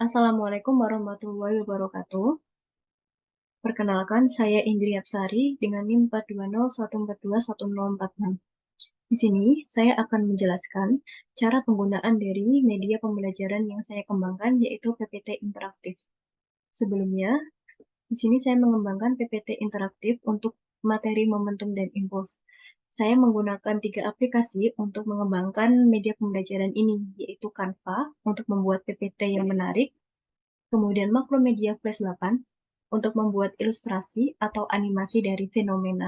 Assalamualaikum warahmatullahi wabarakatuh. Perkenalkan, saya Indri Apsari dengan NIM 420142146. Di sini, saya akan menjelaskan cara penggunaan dari media pembelajaran yang saya kembangkan, yaitu PPT interaktif. Sebelumnya, di sini saya mengembangkan PPT interaktif untuk materi momentum dan impuls. Saya menggunakan 3 aplikasi untuk mengembangkan media pembelajaran ini, yaitu Canva untuk membuat PPT yang menarik, kemudian Makromedia Flash 8 untuk membuat ilustrasi atau animasi dari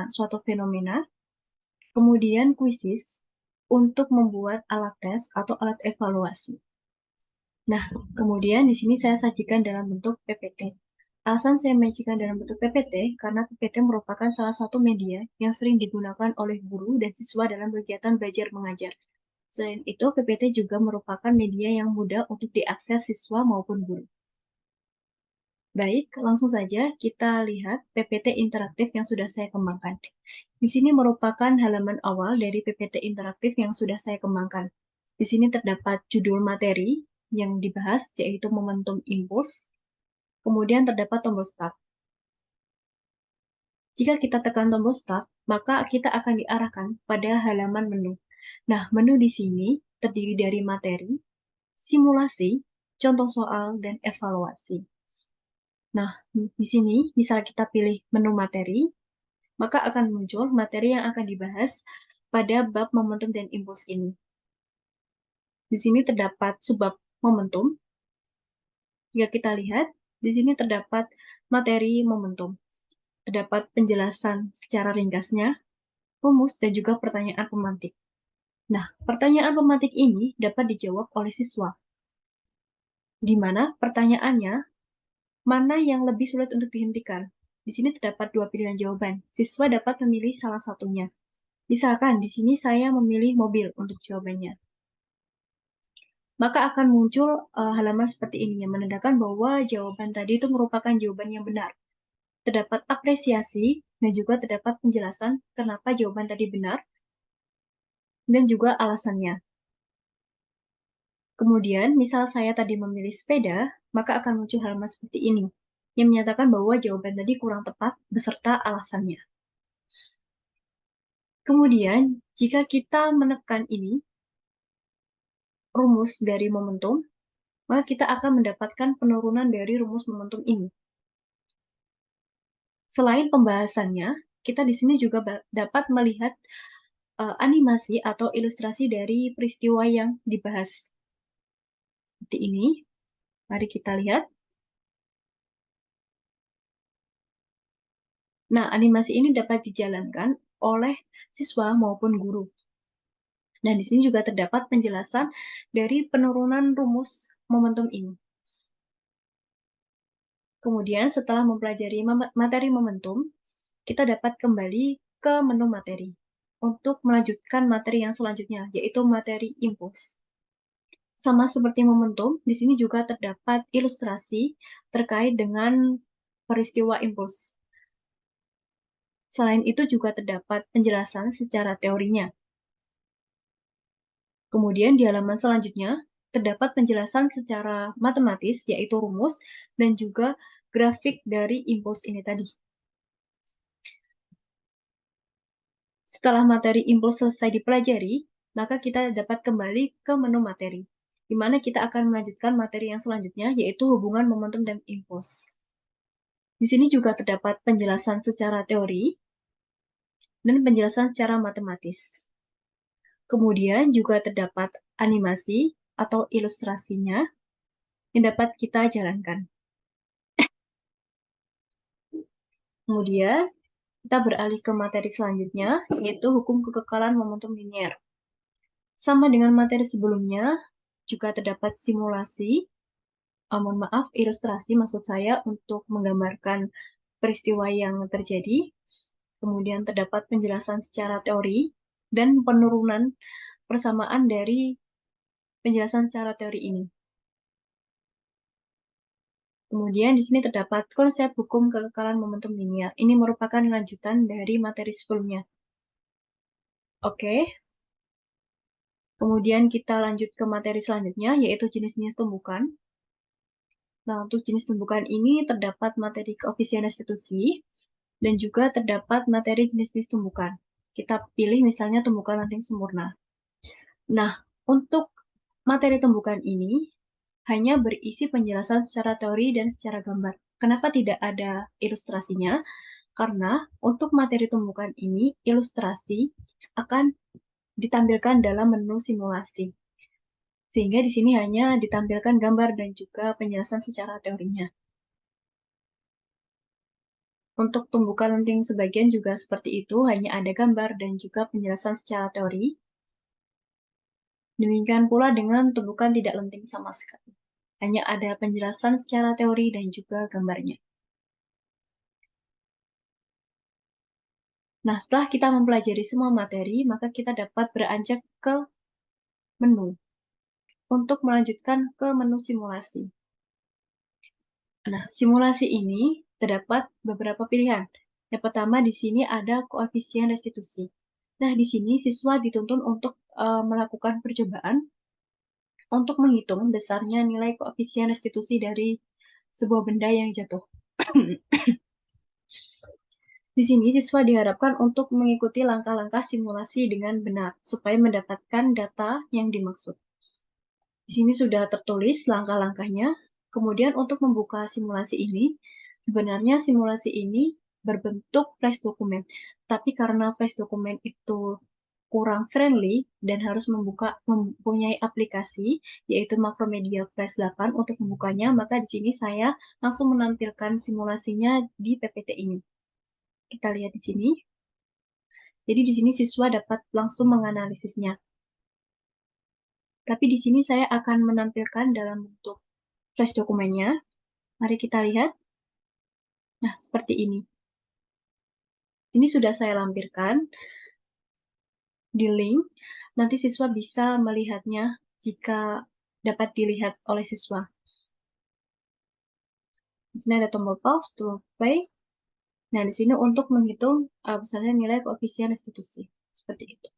suatu fenomena, kemudian Quizzes untuk membuat alat tes atau alat evaluasi. Nah, kemudian di sini saya sajikan dalam bentuk PPT. Alasan saya menyajikan dalam bentuk PPT karena PPT merupakan salah satu media yang sering digunakan oleh guru dan siswa dalam kegiatan belajar mengajar. Selain itu, PPT juga merupakan media yang mudah untuk diakses siswa maupun guru. Baik, langsung saja kita lihat PPT interaktif yang sudah saya kembangkan. Di sini merupakan halaman awal dari PPT interaktif yang sudah saya kembangkan. Di sini terdapat judul materi yang dibahas, yaitu momentum impuls. Kemudian terdapat tombol start. Jika kita tekan tombol start, maka kita akan diarahkan pada halaman menu. Nah, menu di sini terdiri dari materi, simulasi, contoh soal, dan evaluasi. Nah, di sini misal kita pilih menu materi, maka akan muncul materi yang akan dibahas pada bab momentum dan impuls ini. Di sini terdapat subbab momentum. Jika kita lihat, di sini terdapat materi momentum. Terdapat penjelasan secara ringkasnya, rumus, dan juga pertanyaan pemantik. Nah, pertanyaan pemantik ini dapat dijawab oleh siswa, di mana pertanyaannya, mana yang lebih sulit untuk dihentikan? Di sini terdapat 2 pilihan jawaban. Siswa dapat memilih salah satunya. Misalkan di sini saya memilih mobil untuk jawabannya. Maka akan muncul halaman seperti ini yang menandakan bahwa jawaban tadi itu merupakan jawaban yang benar. Terdapat apresiasi dan juga terdapat penjelasan kenapa jawaban tadi benar dan juga alasannya. Kemudian, misal saya tadi memilih sepeda, maka akan muncul halaman seperti ini yang menyatakan bahwa jawaban tadi kurang tepat beserta alasannya. Kemudian, jika kita menekan ini, rumus dari momentum, maka kita akan mendapatkan penurunan dari rumus momentum ini. Selain pembahasannya, kita di sini juga dapat melihat animasi atau ilustrasi dari peristiwa yang dibahas. Seperti ini, mari kita lihat. Nah, animasi ini dapat dijalankan oleh siswa maupun guru. Dan di sini juga terdapat penjelasan dari penurunan rumus momentum ini. Kemudian setelah mempelajari materi momentum, kita dapat kembali ke menu materi untuk melanjutkan materi yang selanjutnya, yaitu materi impuls. Sama seperti momentum, di sini juga terdapat ilustrasi terkait dengan peristiwa impuls. Selain itu juga terdapat penjelasan secara teorinya. Kemudian di halaman selanjutnya, terdapat penjelasan secara matematis, yaitu rumus, dan juga grafik dari impuls ini tadi. Setelah materi impuls selesai dipelajari, maka kita dapat kembali ke menu materi, di mana kita akan melanjutkan materi yang selanjutnya, yaitu hubungan momentum dan impuls. Di sini juga terdapat penjelasan secara teori dan penjelasan secara matematis. Kemudian juga terdapat animasi atau ilustrasinya yang dapat kita jalankan. Kemudian, kita beralih ke materi selanjutnya, yaitu hukum kekekalan momentum linier. Sama dengan materi sebelumnya, juga terdapat simulasi, mohon maaf, ilustrasi maksud saya untuk menggambarkan peristiwa yang terjadi. Kemudian terdapat penjelasan secara teori dan penurunan persamaan dari penjelasan secara teori ini. Kemudian di sini terdapat konsep hukum kekekalan momentum linier. Ini merupakan lanjutan dari materi sebelumnya. Oke. Kemudian kita lanjut ke materi selanjutnya, yaitu jenis-jenis tumbukan. Nah, untuk jenis tumbukan ini terdapat materi koefisien restitusi dan juga terdapat materi jenis-jenis tumbukan. Kita pilih misalnya tumbukan ranting sempurna. Nah, untuk materi tumbukan ini hanya berisi penjelasan secara teori dan secara gambar. Kenapa tidak ada ilustrasinya? Karena untuk materi tumbukan ini, ilustrasi akan ditampilkan dalam menu simulasi. Sehingga di sini hanya ditampilkan gambar dan juga penjelasan secara teorinya. Untuk tumbukan lenting sebagian juga seperti itu, hanya ada gambar dan juga penjelasan secara teori. Demikian pula dengan tumbukan tidak lenting sama sekali. Hanya ada penjelasan secara teori dan juga gambarnya. Nah, setelah kita mempelajari semua materi, maka kita dapat beranjak ke menu untuk melanjutkan ke menu simulasi. Nah, simulasi ini terdapat beberapa pilihan. Yang pertama di sini ada koefisien restitusi. Nah, di sini siswa dituntun untuk melakukan percobaan untuk menghitung besarnya nilai koefisien restitusi dari sebuah benda yang jatuh. Di sini siswa diharapkan untuk mengikuti langkah-langkah simulasi dengan benar supaya mendapatkan data yang dimaksud. Di sini sudah tertulis langkah-langkahnya. Kemudian untuk membuka simulasi ini, sebenarnya simulasi ini berbentuk flash dokumen. Tapi karena flash dokumen itu kurang friendly dan harus mempunyai aplikasi, yaitu Macromedia Flash 8 untuk membukanya, maka di sini saya langsung menampilkan simulasinya di PPT ini. Kita lihat di sini. Jadi di sini siswa dapat langsung menganalisisnya. Tapi di sini saya akan menampilkan dalam bentuk flash dokumennya. Mari kita lihat. Nah, seperti ini. Ini sudah saya lampirkan di link. Nanti siswa bisa melihatnya jika dapat dilihat oleh siswa. Di sini ada tombol pause, tombol play. Nah, di sini untuk menghitung besarnya nilai koefisien restitusi. Seperti itu.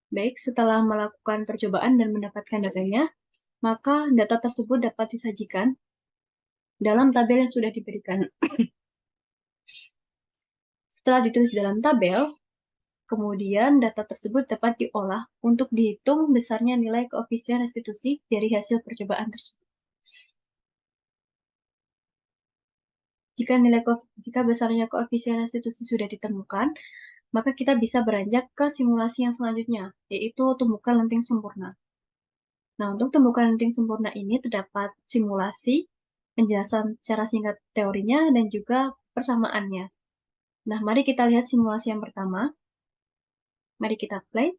Baik, setelah melakukan percobaan dan mendapatkan datanya, maka data tersebut dapat disajikan dalam tabel yang sudah diberikan. Setelah ditulis dalam tabel, kemudian data tersebut dapat diolah untuk dihitung besarnya nilai koefisien restitusi dari hasil percobaan tersebut. Jika besarnya koefisien restitusi sudah ditemukan, maka kita bisa beranjak ke simulasi yang selanjutnya, yaitu tumbukan lenting sempurna. Nah, untuk tumbukan lenting sempurna ini terdapat simulasi, penjelasan secara singkat teorinya, dan juga persamaannya. Nah, mari kita lihat simulasi yang pertama. Mari kita play.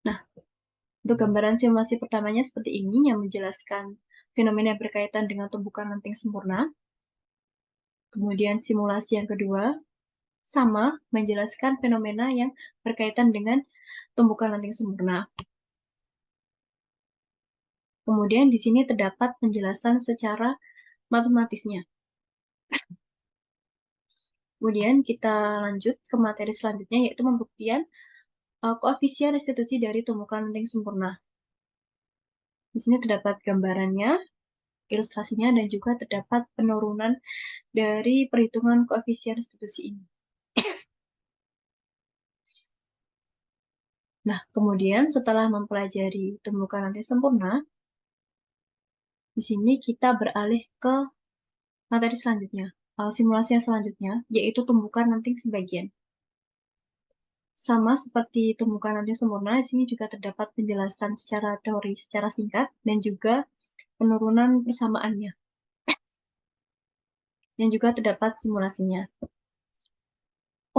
Nah, untuk gambaran simulasi pertamanya seperti ini, yang menjelaskan fenomena yang berkaitan dengan tumbukan lenting sempurna. Kemudian simulasi yang kedua, sama, menjelaskan fenomena yang berkaitan dengan tumbukan lenting sempurna. Kemudian di sini terdapat penjelasan secara matematisnya. Kemudian kita lanjut ke materi selanjutnya, yaitu pembuktian koefisien restitusi dari tumbukan lenting sempurna. Di sini terdapat gambarannya, ilustrasinya, dan juga terdapat penurunan dari perhitungan koefisien restitusi ini. Nah, kemudian setelah mempelajari tumbukan lenting sempurna, di sini kita beralih ke materi selanjutnya, simulasi yang selanjutnya, yaitu tumbukan lenting sebagian. Sama seperti tumbukan lenting sempurna, di sini juga terdapat penjelasan secara teori, secara singkat, dan juga penurunan persamaannya. Dan juga terdapat simulasinya.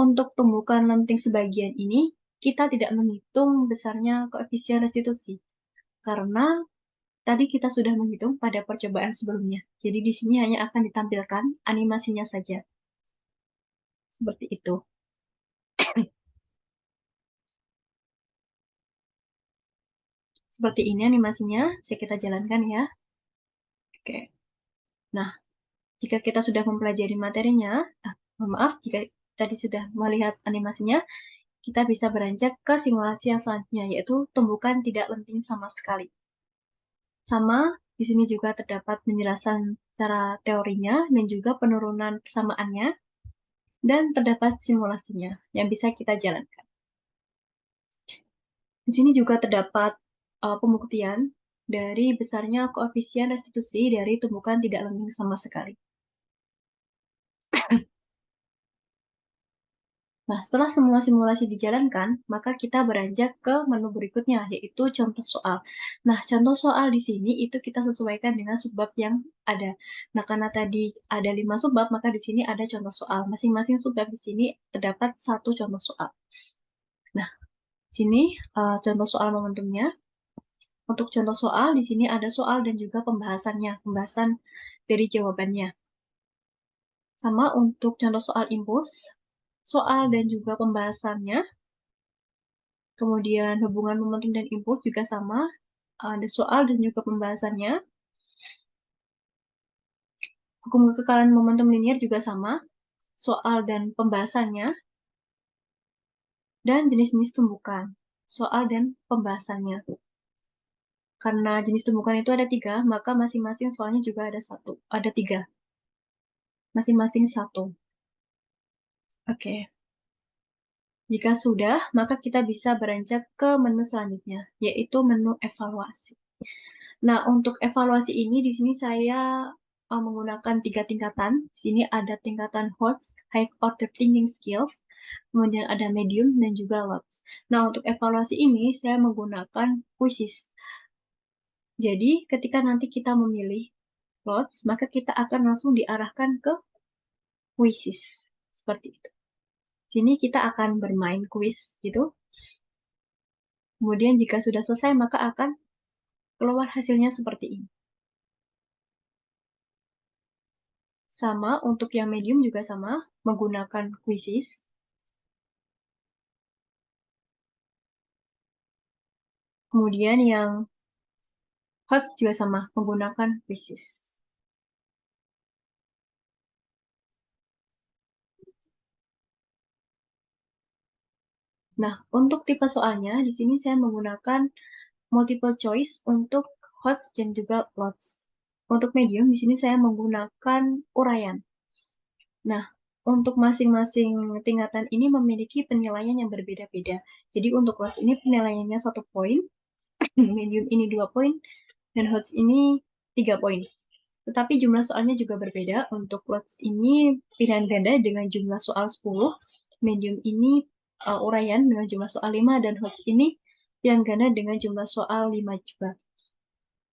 Untuk tumbukan lenting sebagian ini, kita tidak menghitung besarnya koefisien restitusi. Karena tadi kita sudah menghitung pada percobaan sebelumnya. Jadi di sini hanya akan ditampilkan animasinya saja. Seperti itu. Seperti ini animasinya, bisa kita jalankan ya. Oke. Nah, jika kita sudah mempelajari materinya, maaf, jika tadi sudah melihat animasinya, kita bisa beranjak ke simulasi yang selanjutnya, yaitu tumbukan tidak lenting sama sekali. Sama, di sini juga terdapat penjelasan cara teorinya dan juga penurunan persamaannya, dan terdapat simulasinya yang bisa kita jalankan. Di sini juga terdapat pembuktian dari besarnya koefisien restitusi dari tumbukan tidak lenting sama sekali. Nah, setelah semua simulasi dijalankan, maka kita beranjak ke menu berikutnya, yaitu contoh soal. Nah, contoh soal di sini itu kita sesuaikan dengan subbab yang ada. Nah, karena tadi ada 5 subbab, maka di sini ada contoh soal. Masing-masing subbab di sini terdapat satu contoh soal. Nah, sini contoh soal momentumnya. Untuk contoh soal, di sini ada soal dan juga pembahasannya, pembahasan dari jawabannya. Sama untuk contoh soal impuls, soal dan juga pembahasannya. Kemudian hubungan momentum dan impuls juga sama, ada soal dan juga pembahasannya. Hukum kekekalan momentum linear juga sama, soal dan pembahasannya. Dan jenis-jenis tumbukan, soal dan pembahasannya. Karena jenis tumbukan itu ada 3, maka masing-masing soalnya juga ada 3. Masing-masing 1. Oke. Jika sudah, maka kita bisa beranjak ke menu selanjutnya, yaitu menu evaluasi. Nah, untuk evaluasi ini di sini saya menggunakan 3 tingkatan. Di sini ada tingkatan HOTS, High Order Thinking Skills, kemudian ada Medium dan juga LOTS. Nah, untuk evaluasi ini saya menggunakan quizzes. Jadi, ketika nanti kita memilih LOTS, maka kita akan langsung diarahkan ke quizzes. Seperti itu. Sini kita akan bermain quiz gitu. Kemudian jika sudah selesai, maka akan keluar hasilnya seperti ini. Sama, untuk yang medium juga sama, menggunakan quizzes. Kemudian yang HOTS juga sama, menggunakan quizzes. Nah, untuk tipe soalnya, di sini saya menggunakan multiple choice untuk HOTS dan juga LOTS. Untuk medium, di sini saya menggunakan uraian. Nah, untuk masing-masing tingkatan ini memiliki penilaian yang berbeda-beda. Jadi untuk LOTS ini penilaiannya 1 poin, medium ini 2 poin, dan HOTS ini 3 poin. Tetapi jumlah soalnya juga berbeda. Untuk LOTS ini pilihan ganda dengan jumlah soal 10, medium ini uraian dengan jumlah soal 5, dan HOTS ini pilihan ganda dengan jumlah soal 5 juga.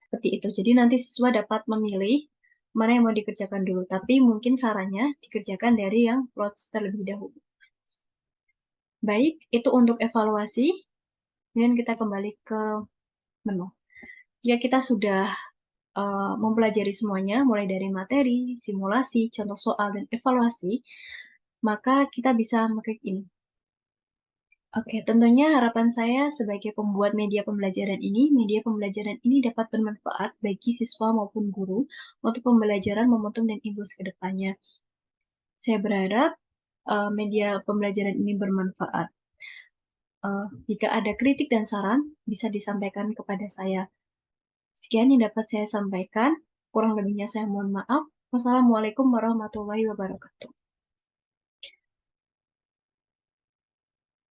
Seperti itu. Jadi nanti siswa dapat memilih mana yang mau dikerjakan dulu. Tapi mungkin sarannya dikerjakan dari yang LOTS terlebih dahulu. Baik, itu untuk evaluasi. Kemudian kita kembali ke menu. Jika kita sudah mempelajari semuanya, mulai dari materi, simulasi, contoh soal, dan evaluasi, maka kita bisa mengklik ini. Oke, tentunya harapan saya sebagai pembuat media pembelajaran ini dapat bermanfaat bagi siswa maupun guru untuk pembelajaran momentum dan impuls ke depannya. Saya berharap media pembelajaran ini bermanfaat. Jika ada kritik dan saran, bisa disampaikan kepada saya. Sekian yang dapat saya sampaikan. Kurang lebihnya saya mohon maaf. Wassalamualaikum warahmatullahi wabarakatuh.